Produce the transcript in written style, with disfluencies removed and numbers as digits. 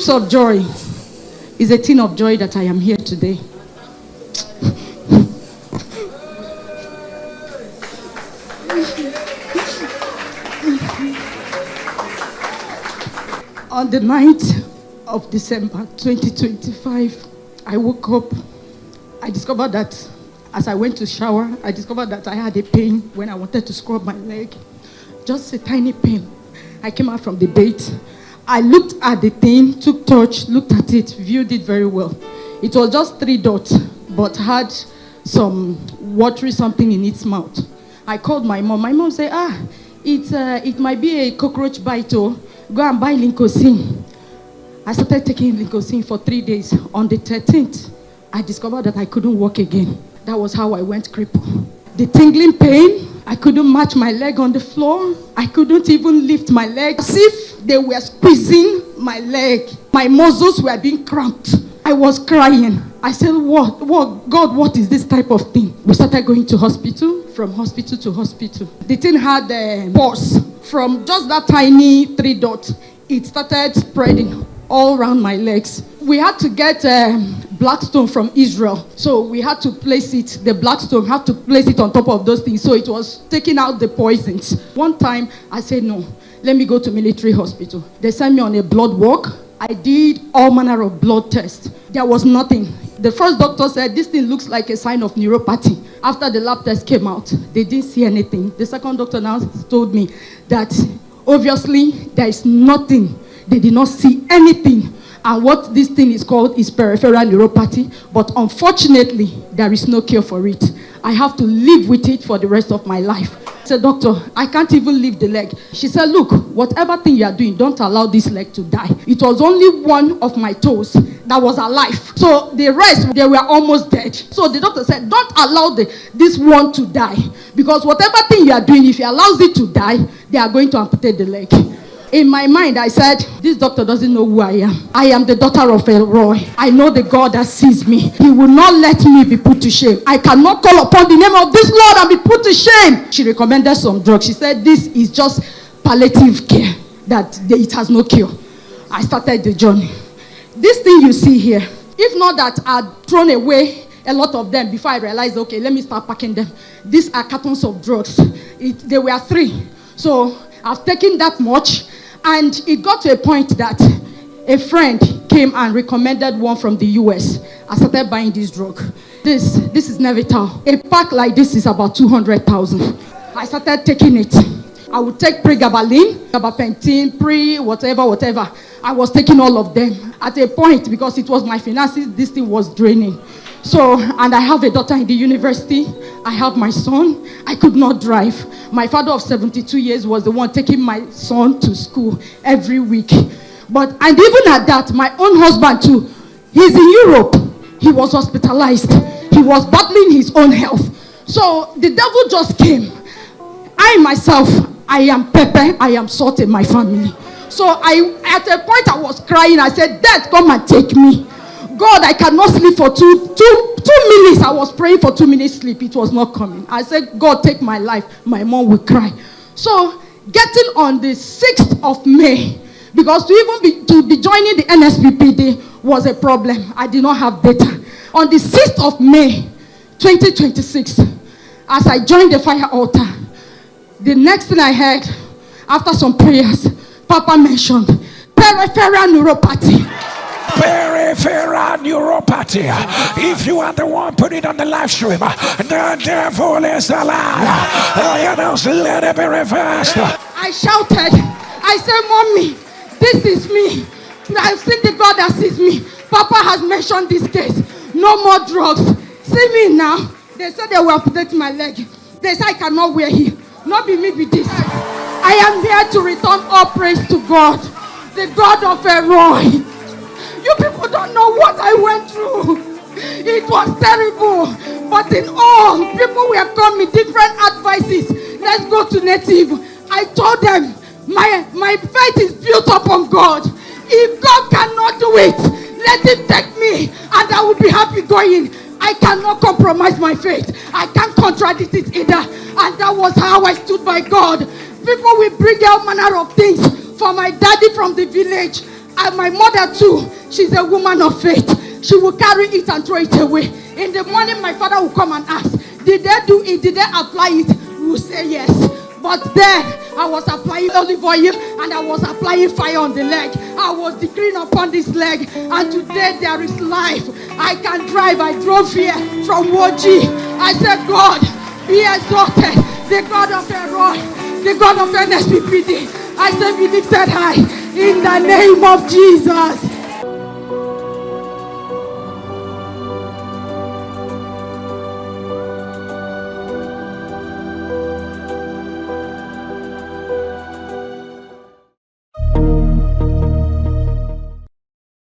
Streams of Joy is a thing of joy that I am here today. On the 9th of December 2025, I woke up. I discovered that as I went to shower, I discovered that I had a pain when I wanted to scrub my leg. Just a tiny pain. I came out from the bed. I looked at the thing, took touch, looked at it, viewed it very well. It was just 3 dots, but had some watery something in its mouth. I called my mom. My mom said, it might be a cockroach bite. Oh, go and buy Lincocin. I started taking Lincocin for 3 days. On the 13th, I discovered that I couldn't walk again. That was how I went crippled. The tingling pain, I couldn't match my leg on the floor. I couldn't even lift my leg. As if they were squeezing my leg. My muscles were being cramped. I was crying. I said, God, what is this type of thing? We started going to hospital, from hospital to hospital. The thing had a pulse. From just that tiny 3 dots, it started spreading all around my legs. We had to get black stone from Israel. So we had to place it, the black stone, had to place it on top of those things. So it was taking out the poisons. One time, I said, no, let me go to military hospital. They sent me on a blood work. I did all manner of blood tests. There was nothing. The first doctor said, this thing looks like a sign of neuropathy. After the lab test came out, they didn't see anything. The second doctor now told me that obviously there is nothing. They did not see anything. And what this thing is called is peripheral neuropathy. But unfortunately, there is no cure for it. I have to live with it for the rest of my life. I said, doctor, I can't even lift the leg. She said, look, whatever thing you are doing, don't allow this leg to die. It was only one of my toes that was alive. So the rest, they were almost dead. So the doctor said, don't allow this one to die. Because whatever thing you are doing, if he allows it to die, they are going to amputate the leg. In my mind, I said, this doctor doesn't know who I am. I am the daughter of Elroy. I know the God that sees me. He will not let me be put to shame. I cannot call upon the name of this Lord and be put to shame. She recommended some drugs. She said, this is just palliative care, that it has no cure. I started the journey. This thing you see here, if not that I'd thrown away a lot of them before I realized, okay, let me start packing them. These are cartons of drugs. There were 3. So I've taken that much. And it got to a point that a friend came and recommended one from the US. I started buying this drug. This is Nevital. A pack like this is about 200,000. I started taking it. I would take pregabalin, gabapentin, whatever. I was taking all of them. At a point, because it was my finances, this thing was draining. So, and I have a daughter in the university. I have my son. I could not drive. My father of 72 years was the one taking my son to school every week. And even at that, my own husband too, he's in Europe. He was hospitalized. He was battling his own health. So the devil just came. I myself, I am pepper, I am salt in my family. So at a point I was crying. I said, Dad, come and take me. God, I cannot sleep for two minutes. I was praying for 2 minutes sleep. It was not coming. I said, God, take my life. My mom will cry. So getting on the 6th of May, because to be joining the Nsppd was a problem. I did not have data. On the 6th of May, 2026, as I joined the fire altar, the next thing I heard, after some prayers, Papa mentioned peripheral neuropathy. Peripheral neuropathy. If you are the one, put it on the live stream. The devil is a liar. Let it be reversed. I shouted. I said, Mommy, this is me. I've seen the God that sees me. Papa has mentioned this case. No more drugs. See me now. They said they will amputate my leg. They said I cannot wear heel. Not be me, be this. I am here to return all praise to God, the God of Elroy. You people don't know what I went through. It was terrible. But in all, people were coming, different advices. Let's go to native. I told them, my faith is built upon God. If God cannot do it, let him take me and I will be happy going. I cannot compromise my faith. I can't contradict it either. And that was how I stood by God. People will bring all manner of things for my daddy from the village. And my mother too, she's a woman of faith. She will carry it and throw it away. In the morning, my father will come and ask, did they do it? Did they apply it? We will say yes. But then I was applying olive oil and I was applying fire on the leg. I was decreeing upon this leg, and today there is life. I can drive. I drove here from Woji. I said, God, be exalted. The God of Eroi, the God of Nsppd. I said, be lifted high in the name of Jesus.